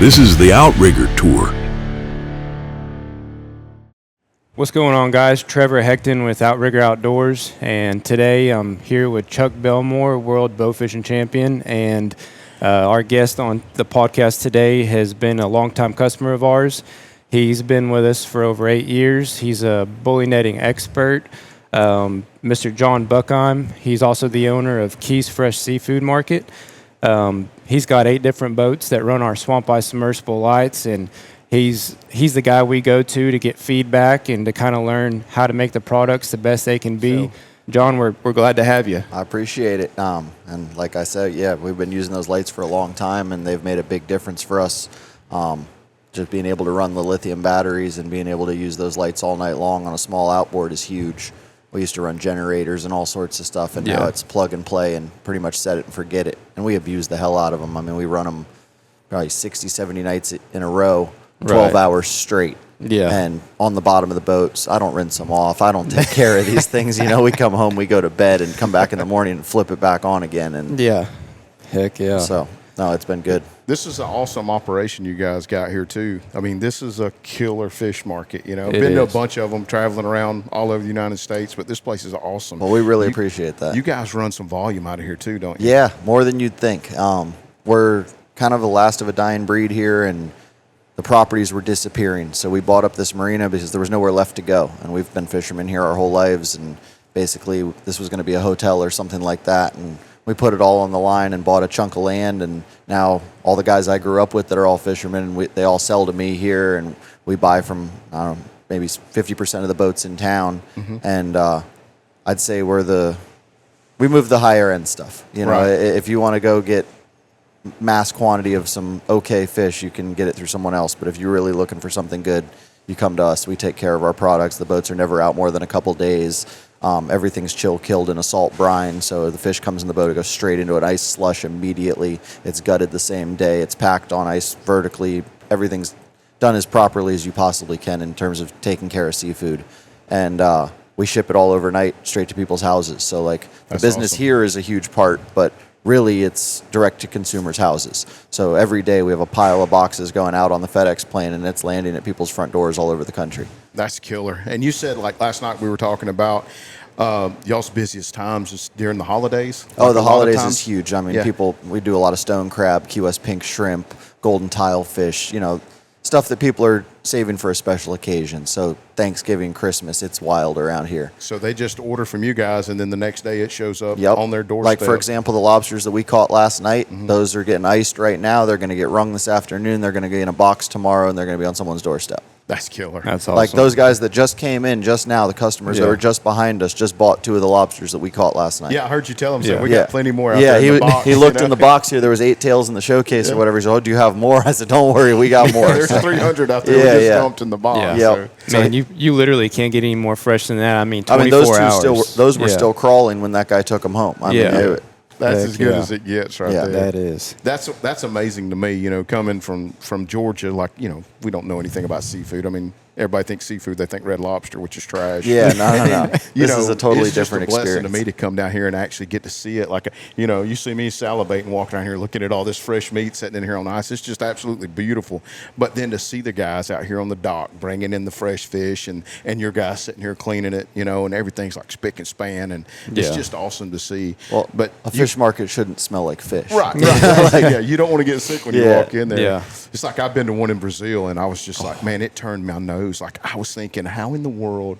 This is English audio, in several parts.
This is the Outrigger Tour. What's going on, guys? Trevor Hecton with Outrigger Outdoors, and today I'm here with Chuck Belmore, World Bow Fishing Champion, and our guest on the podcast today has been a longtime customer of ours. He's been with us for over 8 years. He's a bully netting expert, Mr. John Buckheim. He's also the owner of Keys Fresh Seafood Market. He's got 8 different boats that run our Swamp Eye submersible lights, and he's the guy we go to get feedback and to kind of learn how to make the products the best they can be. So, John, we're glad to have you. I appreciate it. And like I said, yeah, we've been using those lights for a long time, and they've made a big difference for us. Just being able to run the lithium batteries and being able to use those lights all night long on a small outboard is huge. We used to run generators and all sorts of stuff, and now it's plug and play and pretty much set it and forget it. And we abuse the hell out of them. I mean, we run them probably 60, 70 nights in a row, 12 hours straight. Yeah. And on the bottom of the boats, I don't rinse them off. I don't take care of these things. You know, we come home, we go to bed, and come back in the morning and flip it back on again. And heck yeah. So, no, it's been good. This is an awesome operation you guys got here, too. I mean, this is a killer fish market, you know. I've been to a bunch of them traveling around all over the United States, but this place is awesome. Well, we really appreciate that. You guys run some volume out of here, too, don't you? Yeah, more than you'd think. We're kind of the last of a dying breed here, and the properties were disappearing. So we bought up this marina because there was nowhere left to go. And we've been fishermen here our whole lives, and basically this was going to be a hotel or something like that. And we put it all on the line and bought a chunk of land, and now all the guys I grew up with that are all fishermen, they all sell to me here, and we buy from, I don't know, maybe 50% of the boats in town. Mm-hmm. And I'd say we move the higher end stuff. You know, if you want to go get mass quantity of some okay fish, you can get it through someone else. But if you're really looking for something good, you come to us. We take care of our products. The boats are never out more than a couple days. Everything's chill killed in a salt brine, so the fish comes in the boat, it goes straight into an ice slush immediately. It's gutted the same day. It's packed on ice vertically. Everything's done as properly as you possibly can in terms of taking care of seafood. And we ship it all overnight straight to people's houses. So, like, the business here is a huge part, but really it's direct to consumers' houses. So every day we have a pile of boxes going out on the FedEx plane, and it's landing at people's front doors all over the country. That's killer. And you said, like last night we were talking about y'all's busiest times is during the holidays. Oh, the holidays is huge. I mean, we do a lot of stone crab, Key West pink shrimp, golden tilefish, you know, stuff that people are saving for a special occasion. So Thanksgiving, Christmas, it's wild around here. So they just order from you guys, and then the next day it shows up on their doorstep. Like, for example, the lobsters that we caught last night, those are getting iced right now. They're going to get wrung this afternoon. They're going to get in a box tomorrow, and they're going to be on someone's doorstep. That's killer. That's awesome. Like those guys that just came in just now, the customers that were just behind us just bought 2 of the lobsters that we caught last night. Yeah, I heard you tell them so. We got plenty more out there in he, the box. he looked in the box here. There was 8 tails in the showcase or whatever. He said, "Oh, do you have more?" I said, "Don't worry, we got more." There's 300 out there. We just dumped in the box. Yeah. Man, you literally can't get any more fresh than that. I mean, 24 hours. Those were still crawling when that guy took them home. I mean, that's as good as it gets there. That is. That's amazing to me, you know, coming from Georgia. Like, you know, we don't know anything about seafood. I mean, everybody thinks seafood, they think Red Lobster, which is trash. Yeah, no. This is a totally different experience. It's just a blessing to me to come down here and actually get to see it. Like, you know, you see me salivating walking around here looking at all this fresh meat sitting in here on the ice. It's just absolutely beautiful. But then to see the guys out here on the dock bringing in the fresh fish and your guys sitting here cleaning it, you know, and everything's like spick and span, and it's just awesome to see. Well, but a fish market shouldn't smell like fish. Right. You don't want to get sick when you walk in there. Yeah. It's like I've been to one in Brazil, and I was just like, man, it turned my nose. Like, I was thinking, how in the world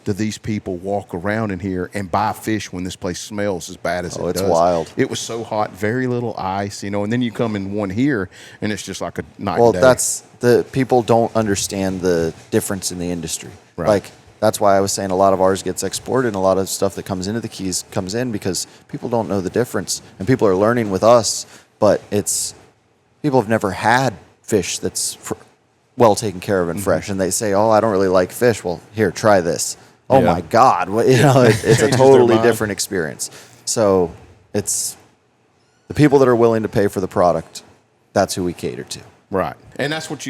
do these people walk around in here and buy fish when this place smells as bad as it does? Oh, it's wild. It was so hot, very little ice, you know, and then you come in one here, and it's just like a night and day. Well, people don't understand the difference in the industry. Right. Like, that's why I was saying a lot of ours gets exported, and a lot of stuff that comes into the Keys comes in because people don't know the difference. And people are learning with us, but people have never had fish that's well taken care of and fresh, and they say, "Oh, I don't really like fish." Well, here, try this. Oh my God, it's a totally different experience. So it's the people that are willing to pay for the product. That's who we cater to. Right, and that's what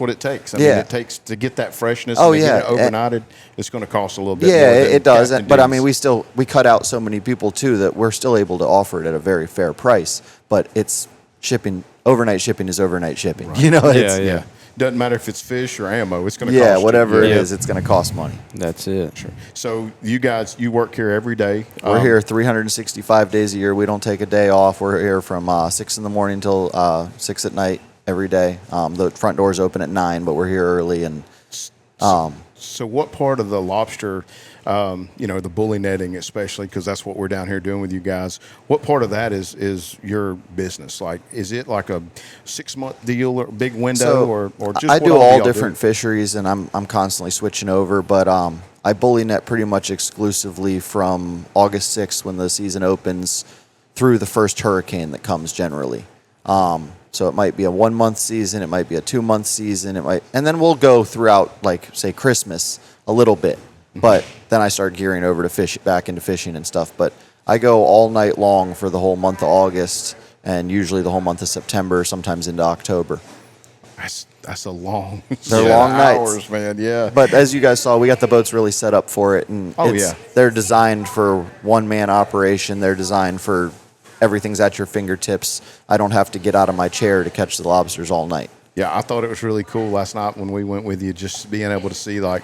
it takes. I mean, it takes to get that freshness. Get it overnighted. It's going to cost a little bit. Yeah, more it does. But I mean, we cut out so many people too that we're still able to offer it at a very fair price. But it's shipping overnight shipping is overnight shipping. You know, it's, Yeah. Doesn't matter if it's fish or ammo. It's going to cost yeah, you. whatever it Yeah. is, it's going to cost money. That's it. Sure. So you guys, you work here every day. We're here 365 days a year. We don't take a day off. We're here from 6 in the morning till 6 at night every day. The front doors open at 9, but we're here early. And So what part of the lobster, the bully netting especially, because that's what we're down here doing with you guys, what part of that is your business? Like, is it like a 6-month deal or big window, or just I what do all y'all different fisheries, and I'm constantly switching over. But I bully net pretty much exclusively from August 6th when the season opens through the first hurricane that comes generally. So it might be a 1-month season, it might be a 2-month season, and then we'll go throughout, like, say, Christmas a little bit. But then I start gearing over to back into fishing and stuff. But I go all night long for the whole month of August, and usually the whole month of September, sometimes into October. That's a long. They're long hours, nights, man. Yeah. But as you guys saw, we got the boats really set up for it, and they're designed for one-man operation. They're designed for everything's at your fingertips. I don't have to get out of my chair to catch the lobsters all night. Yeah, I thought it was really cool last night when we went with you, just being able to see, like,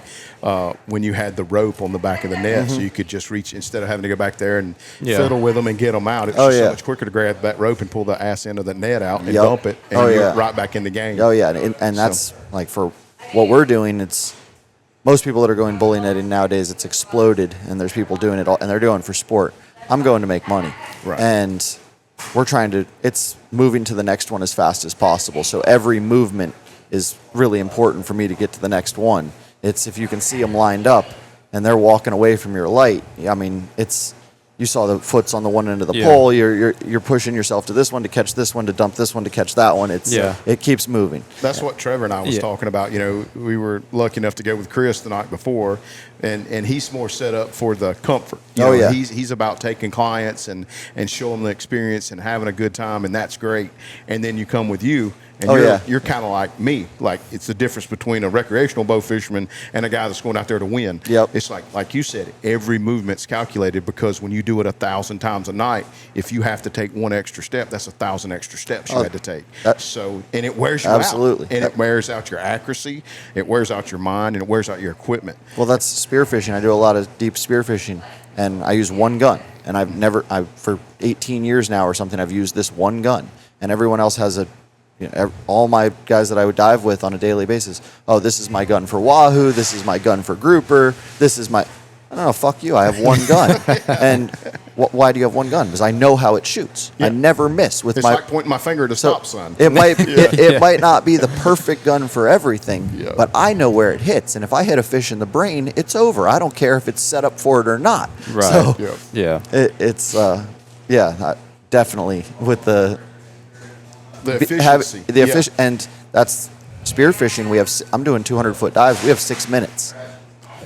when you had the rope on the back of the net, so you could just reach, instead of having to go back there and fiddle with them and get them out. It's just so much quicker to grab that rope and pull the ass end of the net out and dump it, and you're right back in the game. Oh, yeah, and that's, like, for what we're doing, it's most people that are going bully netting nowadays, it's exploded, and there's people doing it all, and they're doing it for sport. I'm going to make money. Right. And it's moving to the next one as fast as possible. So every movement is really important for me to get to the next one. It's if you can see them lined up and they're walking away from your light. I mean, you saw the foots on the one end of the pole. You're pushing yourself to this one to catch this one, to dump this one to catch that one. It keeps moving. That's what Trevor and I was talking about. You know, we were lucky enough to go with Chris the night before, and he's more set up for the comfort. You know, he's about taking clients and showing them the experience and having a good time, and that's great. And then you come with you. And you're kind of like me. Like, it's the difference between a recreational bow fisherman and a guy that's going out there to win. Yep. It's like you said, every movement's calculated, because when you do it 1,000 times a night, if you have to take one extra step, that's 1,000 extra steps you had to take. And it wears you out. And it wears out your accuracy, it wears out your mind, and it wears out your equipment. Well, that's spearfishing. I do a lot of deep spearfishing, and I use one gun. And for 18 years now or something, I've used this one gun. And everyone else has all my guys that I would dive with on a daily basis, this is my gun for wahoo, this is my gun for grouper, this is my... I don't know, fuck you, I have one gun. And why do you have one gun? Because I know how it shoots. I never miss with it's like pointing my finger at a stop sign. It might it might not be the perfect gun for everything, but I know where it hits. And if I hit a fish in the brain, it's over. I don't care if it's set up for it or not. Right. So it's definitely with the efficiency. And that's spearfishing. I'm doing 200-foot dives. We have 6 minutes.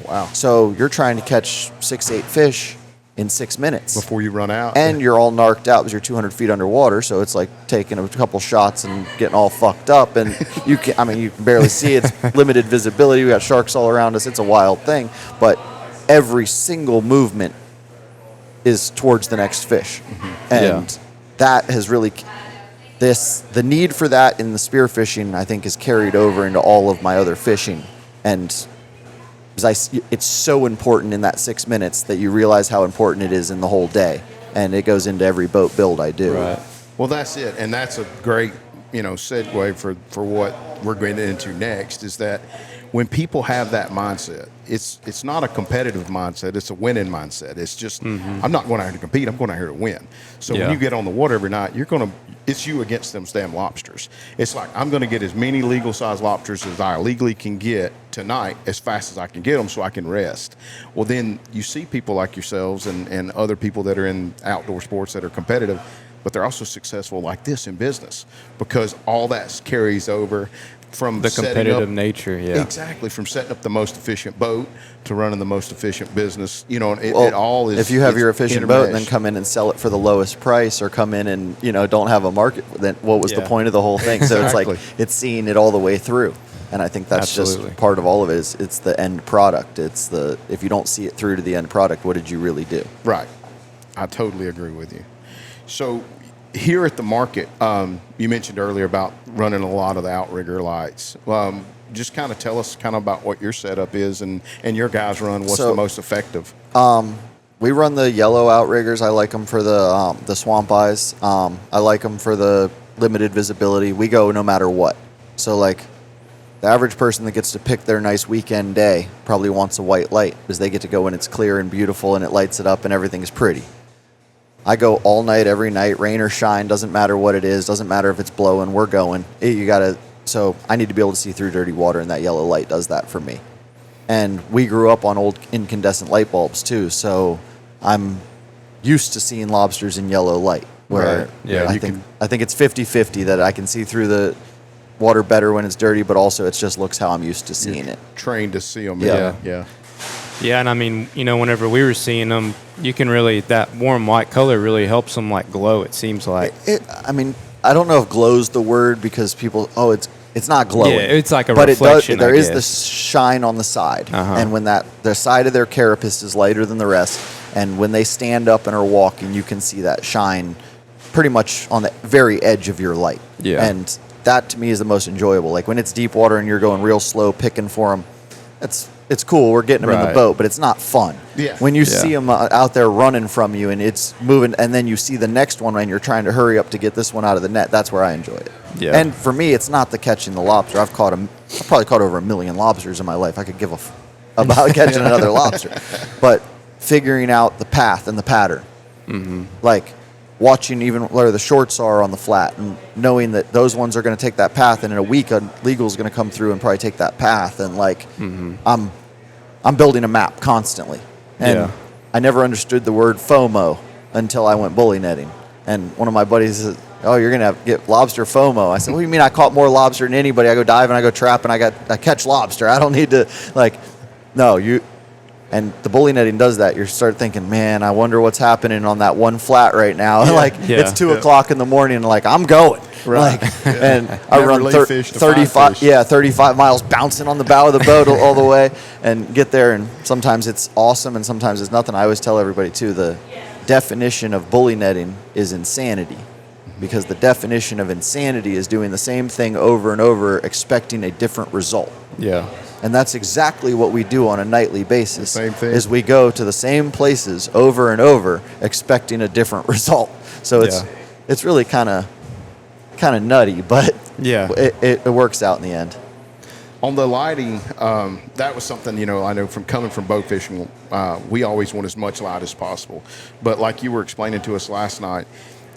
Wow. So you're trying to catch 6-8 fish in 6 minutes before you run out, and you're all narked out because you're 200 feet underwater. So it's like taking a couple shots and getting all fucked up, and you can barely see. It's limited visibility. We got sharks all around us. It's a wild thing, but every single movement is towards the next fish, and that has really the need for that in the spearfishing, I think, is carried over into all of my other fishing, and it's so important in that 6 minutes that you realize how important it is in the whole day, and it goes into every boat build I do. Right. Well, that's it, and that's a great segue for what we're going into next. Is that when people have that mindset, it's not a competitive mindset, it's a winning mindset. It's just I'm not going out here to compete, I'm going out here to win. So when you get on the water every night, it's you against them damn lobsters. It's like, I'm going to get as many legal size lobsters as I legally can get tonight as fast as I can get them so I can rest. Well, then you see people like yourselves and other people that are in outdoor sports that are competitive, but they're also successful like this in business, because all that carries over from the competitive nature. Exactly, from setting up the most efficient boat to running the most efficient business. It all is. If you have your efficient boat and then come in and sell it for the lowest price, or come in and don't have a market, then what was the point of the whole thing? So it's like it's seeing it all the way through, and I think that's just part of all of it. It's the end product. If you don't see it through to the end product, what did you really do? Right. I totally agree with you. So here at the market, you mentioned earlier about running a lot of the Outrigger lights. Just kind of tell us kind of about what your setup is and your guys run. What's the most effective? We run the yellow Outriggers. I like them for the swamp eyes. I like them for the limited visibility. We go no matter what. So like the average person that gets to pick their nice weekend day probably wants a white light because they get to go when it's clear and beautiful and it lights it up and everything is pretty. I go all night, every night, rain or shine, doesn't matter what it is, doesn't matter if it's blowing, we're going. So I need to be able to see through dirty water, and that yellow light does that for me. And we grew up on old incandescent light bulbs too, so I'm used to seeing lobsters in yellow light. Where Right. Yeah, I think it's 50-50 that I can see through the water better when it's dirty, but also it just looks how I'm used to seeing it. Trained to see them. Yeah. Yeah, and I mean, whenever we were seeing them, you can really, that warm white color really helps them like glow, it seems like. I don't know if glow's the word because people, it's not glowing. Yeah, it's like a but reflection, There I is the guess. shine on the side. Uh-huh. And when the side of their carapace is lighter than the rest, and when they stand up and are walking, you can see that shine pretty much on the very edge of your light. Yeah. And that to me is the most enjoyable. Like when it's deep water and you're going real slow picking for them, it's cool. We're getting them in the Right. boat, but it's not fun. Yeah. When you Yeah. see them out there running from you and it's moving, and then you see the next one and you're trying to hurry up to get this one out of the net, that's where I enjoy it. Yeah. And for me, it's not the catching the lobster. I've probably caught over 1 million lobsters in my life. I could give about catching another lobster. But figuring out the path and the pattern. Mm-hmm. Like watching even where the shorts are on the flat and knowing that those ones are going to take that path, and in a week a legal's going to come through and probably take that path, and like I'm building a map constantly. And Yeah. I never understood the word FOMO until I went bully netting, and one of my buddies said, "Oh, you're going to get lobster FOMO." I said, "What do you mean? I caught more lobster than anybody. I go dive and I go trap and I catch lobster. I don't need to no, you." And the bully netting does that. You start thinking, man, I wonder what's happening on that one flat right now. Yeah. It's 2 o'clock in the morning, and I'm going. Right. And I Never run leave fish to find 35, fish. 35 miles bouncing on the bow of the boat all the way, and get there. And sometimes it's awesome, and sometimes it's nothing. I always tell everybody too, the definition of bully netting is insanity, because the definition of insanity is doing the same thing over and over, expecting a different result. Yeah. And that's exactly what we do on a nightly basis. The same thing. Is we go to the same places over and over, expecting a different result. So it's really kind of nutty, but Yeah. it works out in the end. On the lighting, that was something, I know from coming from boat fishing, we always want as much light as possible. But like you were explaining to us last night,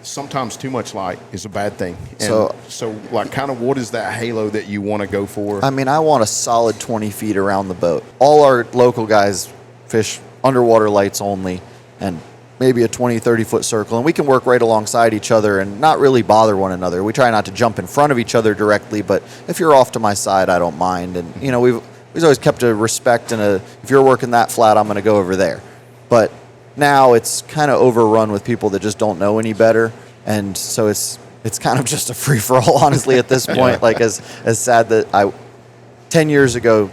sometimes too much light is a bad thing. And so like kind of what is that halo that you want to go for? I mean, I want a solid 20 feet around the boat. All our local guys fish underwater lights only, and maybe a 20, 30-foot circle, and we can work right alongside each other and not really bother one another. We try not to jump in front of each other directly, but if you're off to my side, I don't mind. And, we've always kept a respect and if you're working that flat, I'm going to go over there. But now it's kind of overrun with people that just don't know any better, and so it's kind of just a free-for-all, honestly, at this point. Like, as sad that 10 years ago,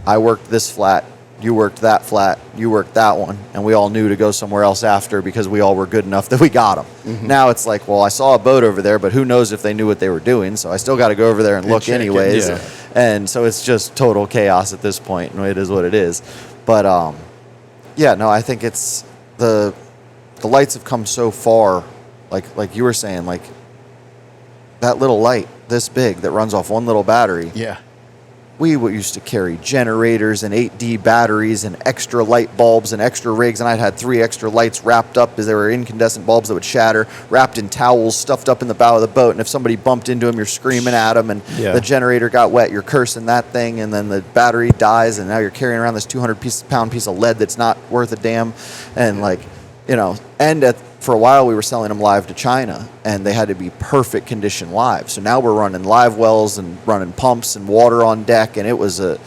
I worked this flat, you worked that flat, you worked that one, and we all knew to go somewhere else after because we all were good enough that we got them. Mm-hmm. Now it's like, well, I saw a boat over there, but who knows if they knew what they were doing, so I still got to go over there and look check it, anyways. yeah. And so it's just total chaos at this point, and it is what it is. But, I think it's the lights have come so far, like you were saying, like that little light this big that runs off one little battery. Yeah. We used to carry generators and 8D batteries and extra light bulbs and extra rigs, and I'd had 3 extra lights wrapped up as there were incandescent bulbs that would shatter, wrapped in towels, stuffed up in the bow of the boat, and if somebody bumped into them, you're screaming at them, and the generator got wet, you're cursing that thing, and then the battery dies, and now you're carrying around this 200-pound piece of lead that's not worth a damn, and for a while we were selling them live to China, and they had to be perfect condition live. So now we're running live wells and running pumps and water on deck, and it was man,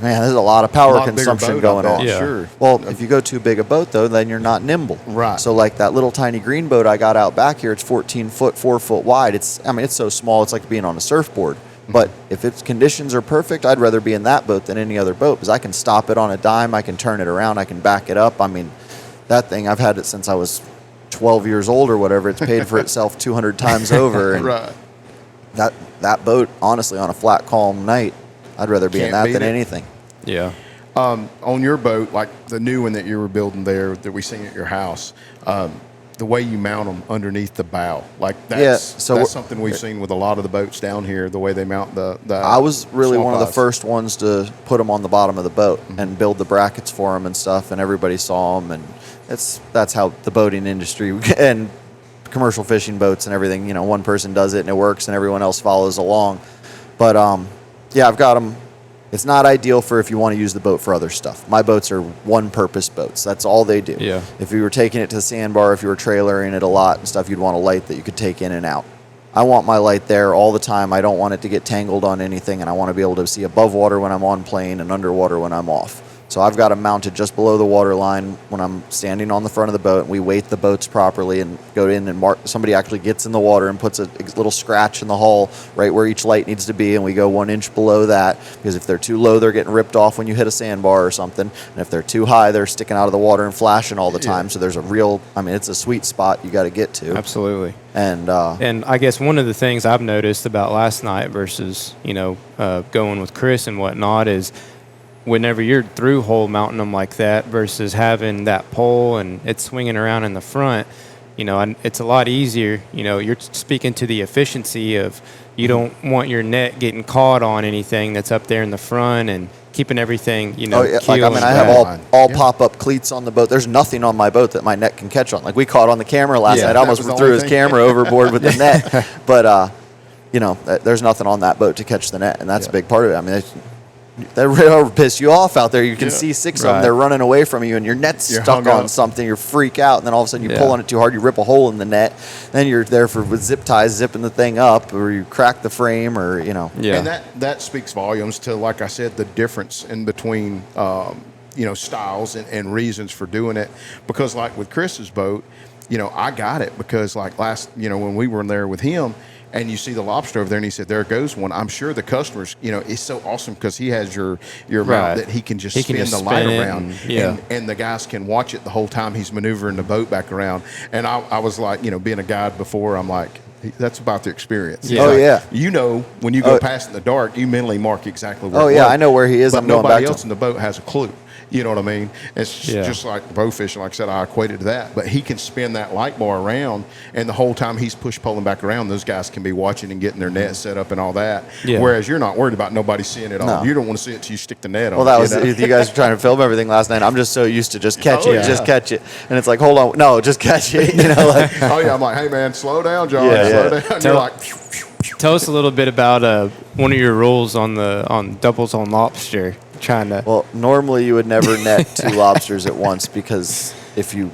there's a lot of power consumption going on. Yeah. Sure. Well, if you go too big a boat, though, then you're not nimble. Right. So like that little tiny green boat I got out back here, it's 14 foot, 4 foot wide. It's so small, it's like being on a surfboard. But if its conditions are perfect, I'd rather be in that boat than any other boat, because I can stop it on a dime, I can turn it around, I can back it up. I mean, that thing, I've had it since I was 12 years old or whatever, it's paid for itself 200 times over. And Right. that boat, honestly, on a flat, calm night, I'd rather be in Can't that beat than it. anything. Yeah. On your boat, like the new one that you were building there that we seen at your house, the way you mount them underneath the bow, like that's something we've seen with a lot of the boats down here, the way they mount the I was really swamp one of the eyes. first ones to put them on the bottom of the boat and build the brackets for them and stuff, and everybody saw them, and that's how the boating industry and commercial fishing boats and everything, one person does it and it works and everyone else follows along. But yeah, I've got them. It's not ideal for if you want to use the boat for other stuff. My boats are one-purpose boats. That's all they do. Yeah. If you were taking it to the sandbar, if you were trailering it a lot and stuff, you'd want a light that you could take in and out. I want my light there all the time. I don't want it to get tangled on anything, and I want to be able to see above water when I'm on plane and underwater when I'm off. So I've got them mounted just below the water line when I'm standing on the front of the boat, and we weight the boats properly and go in and mark. Somebody actually gets in the water and puts a little scratch in the hull right where each light needs to be, and we go 1 inch below that, because if they're too low, they're getting ripped off when you hit a sandbar or something, and if they're too high, they're sticking out of the water and flashing all the time. So there's it's a sweet spot you got to get to. Absolutely. And I guess one of the things I've noticed about last night versus, going with Chris and whatnot is whenever you're through hole mounting them like that versus having that pole and it's swinging around in the front, it's a lot easier. You're speaking to the efficiency of you don't want your net getting caught on anything that's up there in the front and keeping everything, Oh, yeah. keel and I have flat. all pop-up cleats on the boat. There's nothing on my boat that my net can catch on. Like we caught on the camera last night. I that almost was the threw only his thing. camera overboard with the net. But, there's nothing on that boat to catch the net, and that's a big part of it. I mean, that will piss you off out there. You can see 6 of them. Right. They're running away from you, and your net's You're stuck hung on up. something. You freak out, and then all of a sudden you pull on it too hard. You rip a hole in the net. Then you're there with zip ties zipping the thing up, or you crack the frame, or Yeah. And that speaks volumes to, like I said, the difference in between, styles and reasons for doing it. Because like with Chris's boat, I got it because like when we were in there with him, and you see the Lobster over there, and he said, there goes one. I'm sure the customers, it's so awesome because he has your Right. mount that he can just spin the light spin it around. And the guys can watch it the whole time he's maneuvering the boat back around. And I was like, being a guide before, I'm like, that's about the experience. Yeah. Oh, Like, yeah. when you go past in the dark, you mentally mark exactly where Oh, it yeah, was. I know where he is. But I'm going nobody back to else in the boat has a clue. You know what I mean? It's just like bow fishing. Like I said, I equated to that. But he can spin that light bar around, and the whole time he's pulling back around, those guys can be watching and getting their net set up and all that. Yeah. Whereas you're not worried about nobody seeing it all. No. You don't want to see it till you stick the net on. Well, that it, was you guys were trying to film everything last night. I'm just so used to just catch it, just catch it, and it's like, hold on, no, just catch it. Oh yeah, I'm like, hey man, slow down, John. Yeah, slow yeah. down. And Tell- you're like, Tell us a little bit about one of your rules on doubles on Lobster. Trying to. Well, normally you would never net 2 lobsters at once, because if you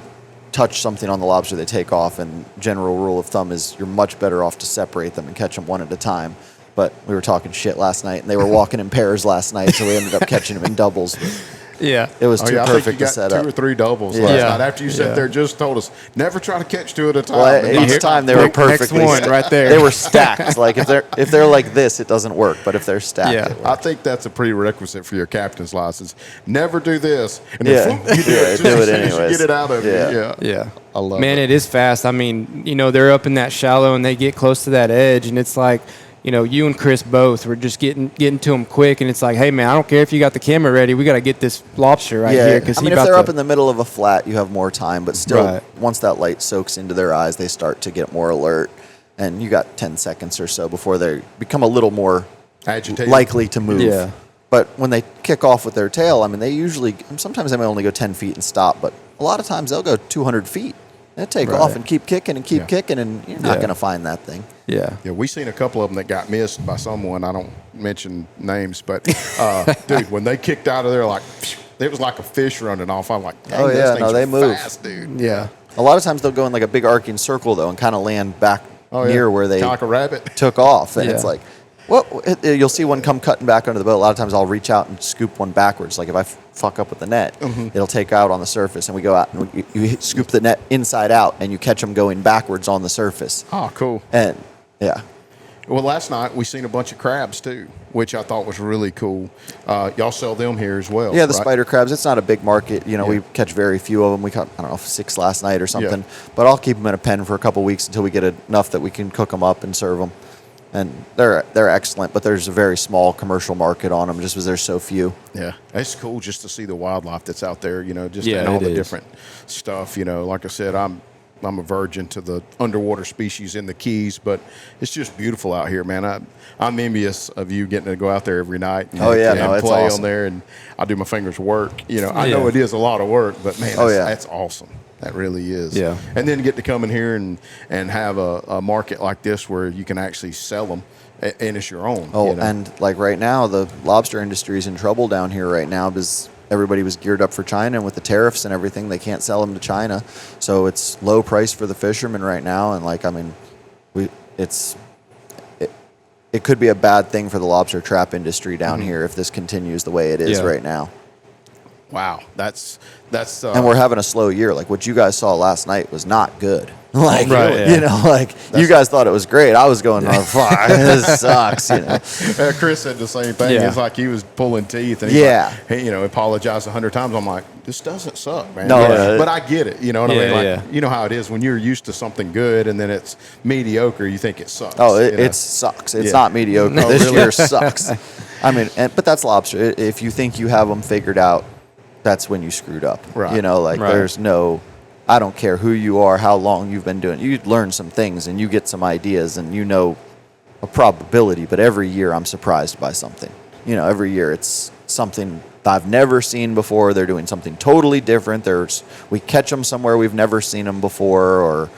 touch something on the lobster, they take off, and general rule of thumb is you're much better off to separate them and catch them one at a time. But we were talking shit last night, and they were walking in pairs last night, so we ended up catching them in doubles. But Yeah. it was oh too yeah, I think perfect you to got set 2 up. or 3 doubles Yeah. last Yeah. night. After you sat Yeah. there, just told us never try to catch 2 at a time. Well, And each time they were Next perfectly one right there. They were stacked. Like if they're like this, it doesn't work. But if they're stacked, Yeah. it works. I think that's a prerequisite for your captain's license. Never do this, and Yeah. then you do Yeah, it. Just do it as soon as you anyways. get it out of Yeah. you. Yeah, Yeah. I love Man, it. it is fast. I mean, they're up in that shallow and they get close to that edge, and it's like, you and Chris both were just getting to them quick, and it's like, hey man, I don't care if you got the camera ready, we got to get this lobster right here. I mean, if they're up in the middle of a flat, you have more time. But still, Right. once that light soaks into their eyes, they start to get more alert. And you got 10 seconds or so before they become a little more Agitated. likely to move. Yeah. But when they kick off with their tail, I mean, sometimes they may only go 10 feet and stop, but a lot of times they'll go 200 feet. They take Right. off and keep kicking and keep Yeah. kicking, and you're not Yeah. going to find that thing. Yeah. Yeah, we seen a couple of them that got missed by someone. I don't mention names, but dude, when they kicked out of there, like it was like a fish running off. I'm like, dang, Oh, those yeah, things no, they are move. fast, dude. Yeah. A lot of times they'll go in like a big arcing circle, though, and kind of land back near where they Kinda like a rabbit. took off. And it's Yeah. like, you'll see one come cutting back under the boat. A lot of times I'll reach out and scoop one backwards. Like if I fuck up with the net, it'll take out on the surface, and we go out and you scoop the net inside out, and you catch them going backwards on the surface. Oh, cool. And yeah, Well, last night we seen a bunch of crabs too, which I thought was really cool. Y'all sell them here as well? Yeah, the right? spider crabs. It's not a big market. You know, we catch very few of them. We caught, I don't know, 6 last night or something. But I'll keep them in a pen for a couple weeks until we get enough that we can cook them up and serve them. And they're excellent, but there's a very small commercial market on them just because there's so few. Yeah, it's cool just to see the wildlife that's out there. You know, just Yeah, and all it the is. different stuff. You know, like I said, I'm a virgin to the underwater species in the Keys, but it's just beautiful out here, man. I'm envious of you getting to go out there every night and, and it's play awesome. on there, and I do my fingers work. You know, I know it is a lot of work, but man, that's awesome. That really is. Yeah. And then get to come in here and have a market like this where you can actually sell them, and it's your own. Oh, you know? and like right now, the lobster industry is in trouble down here right now because everybody was geared up for China, and with the tariffs and everything, they can't sell them to China. So it's low price for the fishermen right now, and like, I mean, it could be a bad thing for the lobster trap industry down here if this continues the way it is right now. Wow, that's and we're having a slow year. Like what you guys saw last night was not good. Like, Right, you know, like you guys thought it was great. I was going, oh, fuck, this sucks. You know, Chris said the same thing. Yeah. It's like he was pulling teeth, and he's like, hey, you know, apologized 100 times. I'm like, this doesn't suck, man. No, but I get it. You know what I mean? Like, yeah. you know how it is when you're used to something good and then it's mediocre. You think it sucks. oh, you know? it sucks. It's not mediocre. Oh, This really? year sucks. I mean, but that's lobster. If you think you have them figured out, that's when you screwed up. Right. You know, like there's no. I don't care who you are, how long you've been doing it. You learn some things and you get some ideas and you know a probability, but every year I'm surprised by something. You know, every year it's something I've never seen before. They're doing something totally different. We catch them somewhere we've never seen them before,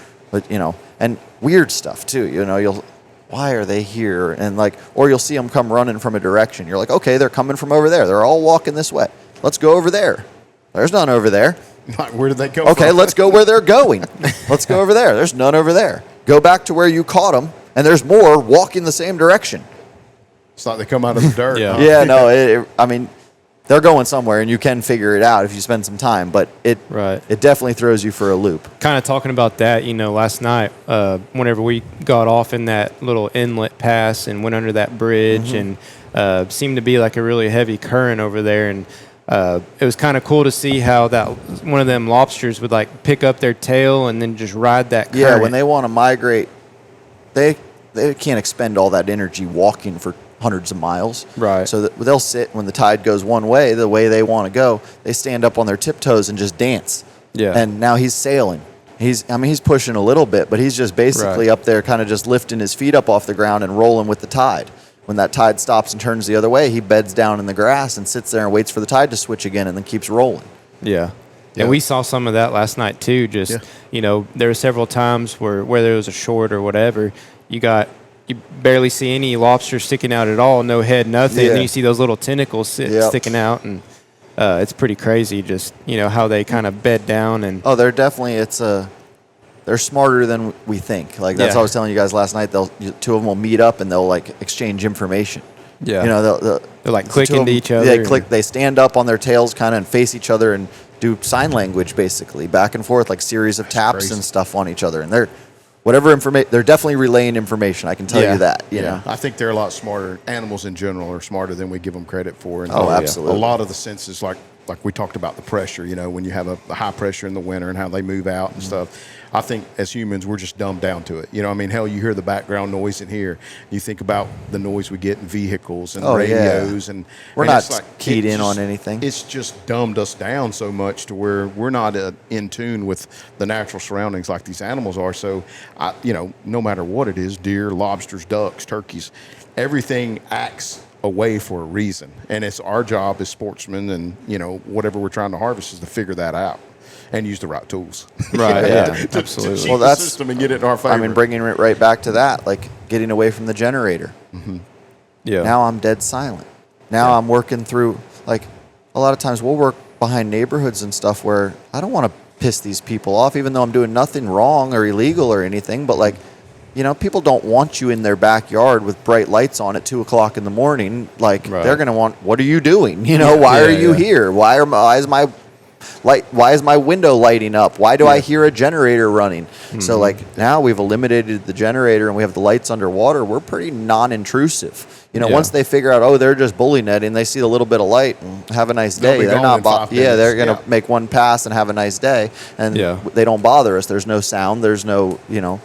you know, and weird stuff too. You know, why are they here? And like, or you'll see them come running from a direction. You're like, okay, they're coming from over there. They're all walking this way. Let's go over there. There's none over there. Like, where did they come Okay, from? let's go where they're going. Let's go over there. There's none over there. Go back to where you caught them, and there's more walking the same direction. It's like they come out of the dirt. Yeah. huh? Yeah, no, I mean, they're going somewhere, and you can figure it out if you spend some time, but it definitely throws you for a loop. Kind of talking about that, you know, last night, whenever we got off in that little inlet pass and went under that bridge, and seemed to be like a really heavy current over there, and it was kind of cool to see how that one of them lobsters would like pick up their tail and then just ride that current. Yeah, when they want to migrate, they can't expend all that energy walking for hundreds of miles. Right. So they'll sit when the tide goes one way, the way they want to go. They stand up on their tiptoes and just dance. Yeah. And now he's sailing. He's pushing a little bit, but he's just basically up there kind of just lifting his feet up off the ground and rolling with the tide. When that tide stops and turns the other way, he beds down in the grass and sits there and waits for the tide to switch again and then keeps rolling. Yeah. Yeah. And we saw some of that last night too. Just, you know, there were several times where there was a short or whatever, you barely see any lobster sticking out at all, no head, nothing. And then you see those little tentacles sticking out, and it's pretty crazy just, you know, how they kind of bed down. And Oh, they're definitely, they're smarter than we think. Like that's what I was telling you guys last night. Two of them will meet up and they'll like exchange information. Yeah. You know, they're like the click two of into them- each other. They click. They stand up on their tails kind of and face each other and do sign language basically back and forth, like series of taps crazy. and stuff on each other. And they're they're definitely relaying information. I can tell you that. You know. I think they're a lot smarter. Animals in general are smarter than we give them credit for. And Oh, absolutely. A lot of the senses, like we talked about the pressure, you know, when you have a high pressure in the winter and how they move out and stuff. I think as humans, we're just dumbed down to it. You know, I mean, hell, you hear the background noise in here. You think about the noise we get in vehicles and radios. And We're and not it's like, keyed it in just- on anything. It's just dumbed us down so much to where we're not in tune with the natural surroundings like these animals are. So, you know, no matter what it is, deer, lobsters, ducks, turkeys, everything acts a way for a reason. And it's our job as sportsmen and, you know, whatever we're trying to harvest is to figure that out and use the right tools. Right, yeah, to absolutely. cheat Well, the that's- system and get it in our favor. I mean, bringing it right back to that, like getting away from the generator. yeah. Now I'm dead silent. Now I'm working through, like, a lot of times we'll work behind neighborhoods and stuff where I don't want to piss these people off, even though I'm doing nothing wrong or illegal or anything. But, like, you know, people don't want you in their backyard with bright lights on at 2 o'clock in the morning. Like, they're going to want, what are you doing? You know, why are you here? Why is my why is my window lighting up? Why do I hear a generator running? So like now we've eliminated the generator and we have the lights underwater. We're pretty non-intrusive. You know, once they figure out, oh, they're just bully netting, they see a little bit of light and have a nice day. They're not they're going to make one pass and have a nice day, and they don't bother us. There's no sound. There's no, you know,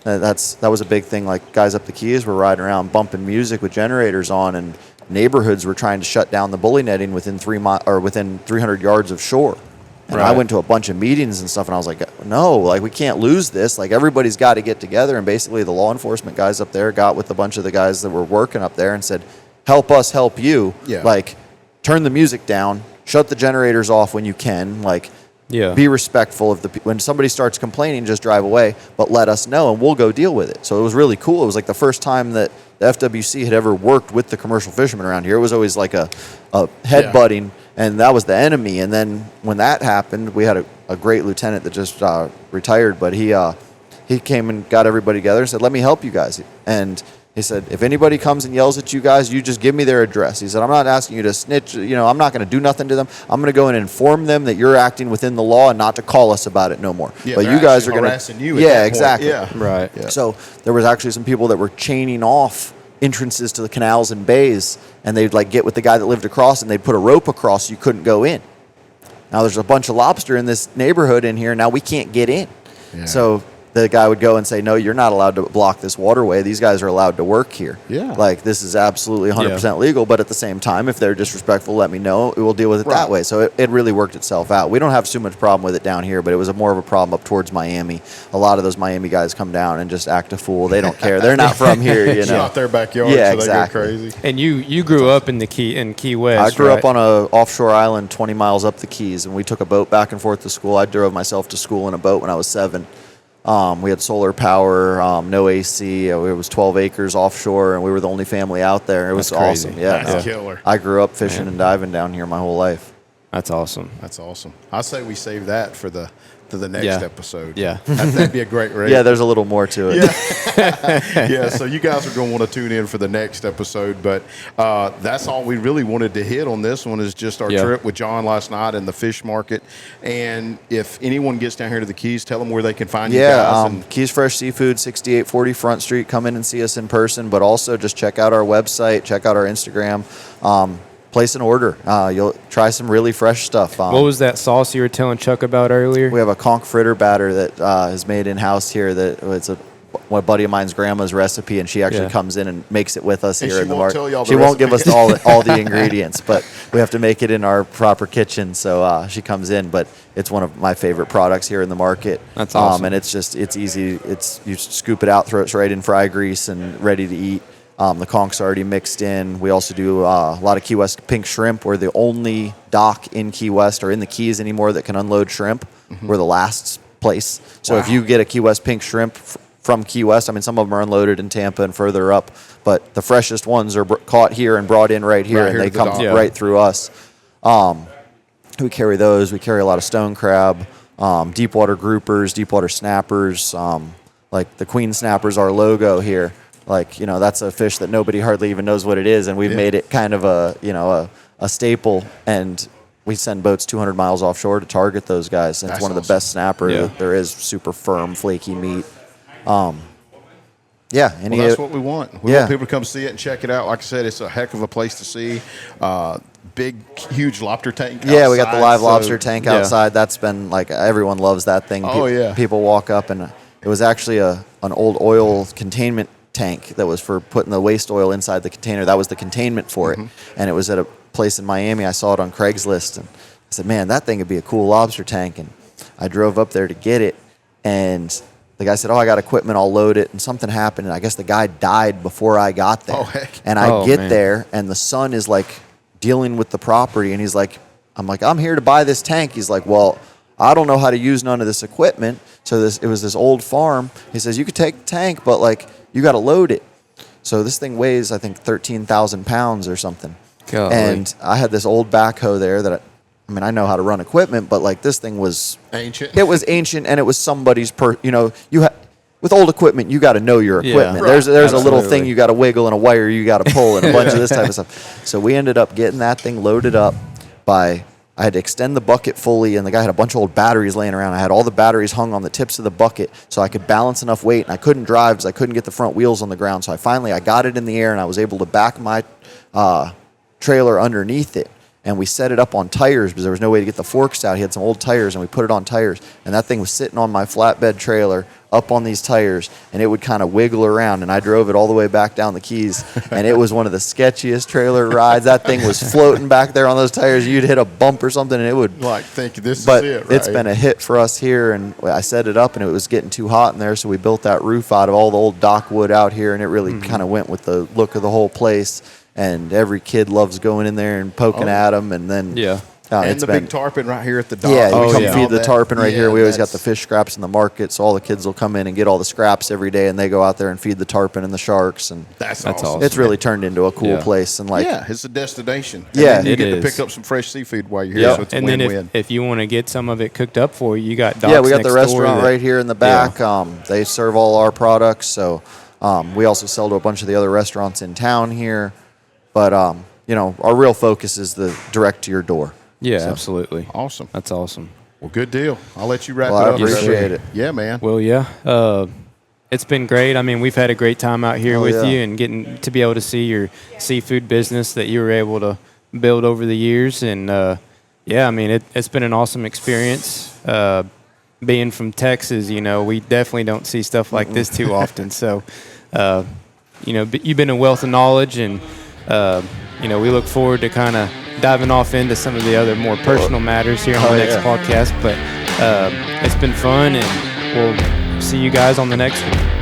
that was a big thing. Like guys up the Keys were riding around bumping music with generators on, and neighborhoods were trying to shut down the bully netting within 300 yards of shore. And I went to a bunch of meetings and stuff, and I was like, no, like, we can't lose this. Like, everybody's got to get together. And basically, the law enforcement guys up there got with a bunch of the guys that were working up there and said, help us help you. Yeah. Like, turn the music down, shut the generators off when you can. Like, be respectful of when somebody starts complaining, just drive away, but let us know, and we'll go deal with it. So it was really cool. It was like the first time that the FWC had ever worked with the commercial fishermen around here. It was always like a headbutting. And that was the enemy. And then when that happened, we had a great lieutenant that just retired, but he came and got everybody together and said, let me help you guys. And he said, if anybody comes and yells at you guys, you just give me their address. He said, I'm not asking you to snitch. You know, I'm not going to do nothing to them. I'm going to go and inform them that you're acting within the law and not to call us about it no more. Yeah, but you guys are going to. Yeah, exactly. Yeah. Right. Yeah. So there was actually some people that were chaining off entrances to the canals and bays, and they'd like get with the guy that lived across, and they'd put a rope across so you couldn't go in. Now there's a bunch of lobster in this neighborhood in here. Now we can't get in. Yeah. So the guy would go and say, no, you're not allowed to block this waterway. These guys are allowed to work here. Yeah. Like, this is absolutely 100% legal, but at the same time, if they're disrespectful, let me know. We'll deal with it that way. So it really worked itself out. We don't have too much problem with it down here, but it was more of a problem up towards Miami. A lot of those Miami guys come down and just act a fool. They don't care. They're not from here, you know. It's not their backyard, so exactly. They go crazy. And you grew up in Key West, I grew up on a offshore island 20 miles up the Keys, and we took a boat back and forth to school. I drove myself to school in a boat when I was 7. We had solar power, no AC. It was 12 acres offshore, and we were the only family out there. It was awesome. Yeah, that's killer. I grew up fishing and diving down here my whole life. That's awesome. That's awesome. I say we save that for the next episode. Yeah. That'd be a great rate. Yeah, there's a little more to it. Yeah, so you guys are going to want to tune in for the next episode, but that's all we really wanted to hit on this one is just our trip with John last night and the fish market. And if anyone gets down here to the Keys, tell them where they can find you guys. Keys Fresh Seafood, 6840 Front Street. Come in and see us in person, but also just check out our website, check out our Instagram. Place an order. You'll try some really fresh stuff. What was that sauce you were telling Chuck about earlier? We have a conch fritter batter that is made in-house here. It's a buddy of mine's grandma's recipe, and she actually comes in and makes it with us here in the market. She won't give us all the ingredients, but we have to make it in our proper kitchen. So she comes in, but it's one of my favorite products here in the market. That's awesome. And it's easy. You scoop it out, throw it right in fry grease, and ready to eat. The conch's already mixed in. We also do a lot of Key West pink shrimp. We're the only dock in Key West or in the Keys anymore that can unload shrimp. We're the last place. So if you get a Key West pink shrimp from Key West, I mean, some of them are unloaded in Tampa and further up, but the freshest ones are caught here and brought in right here, and they come right through us. We carry those. We carry a lot of stone crab, deep water groupers, deep water snappers. Like the queen snapper's our logo here. Like, you know, that's a fish that nobody hardly even knows what it is, and we've made it kind of a staple, and we send boats 200 miles offshore to target those guys. And it's one of the best snapper that there is, super firm, flaky meat. That's what we want. We want people to come see it and check it out. Like I said, it's a heck of a place to see. Big, huge lobster tank outside. Yeah, we got the live lobster tank outside. That's been, like, everyone loves that thing. People walk up, and it was actually an old oil containment tank that was for putting the waste oil inside the container. That was the containment for it. And it was at a place in Miami. I saw it on Craigslist, and I said, man, that thing would be a cool lobster tank. And I drove up there to get it, and the guy said, I got equipment, I'll load it. And something happened, and I guess the guy died before I got there. And I get there, and the son is like dealing with the property, and he's like, I'm here to buy this tank. He's like, well, I don't know how to use none of this equipment. So it was this old farm. He says, you could take the tank, but like, you got to load it. So this thing weighs, I think, 13,000 pounds or something. Golly. And I had this old backhoe there that I know how to run equipment, but like this thing was ancient. It was ancient, and it was somebody's with old equipment, you got to know your equipment. There's a little thing you got to wiggle and a wire you got to pull and a bunch of this type of stuff. So we ended up getting that thing loaded up by, I had to extend the bucket fully, and the guy had a bunch of old batteries laying around. I had all the batteries hung on the tips of the bucket so I could balance enough weight, and I couldn't drive because I couldn't get the front wheels on the ground. So I got it in the air, and I was able to back my trailer underneath it. And we set it up on tires because there was no way to get the forks out. He had some old tires, and we put it on tires. And that thing was sitting on my flatbed trailer up on these tires, and it would kind of wiggle around. And I drove it all the way back down the Keys, and it was one of the sketchiest trailer rides. That thing was floating back there on those tires. You'd hit a bump or something, and it would. Think this but is it, right? It's been a hit for us here, and I set it up, and it was getting too hot in there, so we built that roof out of all the old dock wood out here, and it really kind of went with the look of the whole place. And every kid loves going in there and poking at them, and then and the big tarpon right here at the dock. Yeah, you come feed the tarpon right here. We always got that's- the fish scraps in the market, so all the kids will come in and get all the scraps every day, and they go out there and feed the tarpon and the sharks, and That's That's awesome. awesome. it's really turned into a cool place. And It's a destination. Yeah, and then you it get is. to pick up some fresh seafood while you're here, Yep. so it's a And then win-win. if you want to get some of it cooked up for you, you got docks yeah, we got next the door restaurant that- right here in the back. They serve all our products, so we also sell to a bunch of the other restaurants in town here. But our real focus is the direct to your door. Yeah, So- absolutely. Awesome. That's awesome. Well, good deal. I'll let you wrap Well, it I up. brother. appreciate it. Yeah, man. Well, yeah. It's been great. I mean, we've had a great time out here with you, and getting to be able to see your seafood business that you were able to build over the years. And I mean, it's been an awesome experience. Being from Texas, we definitely don't see stuff like this too often. So, you've been a wealth of knowledge, and we look forward to kind of diving off into some of the other more personal matters here on the next podcast. But it's been fun, and we'll see you guys on the next one.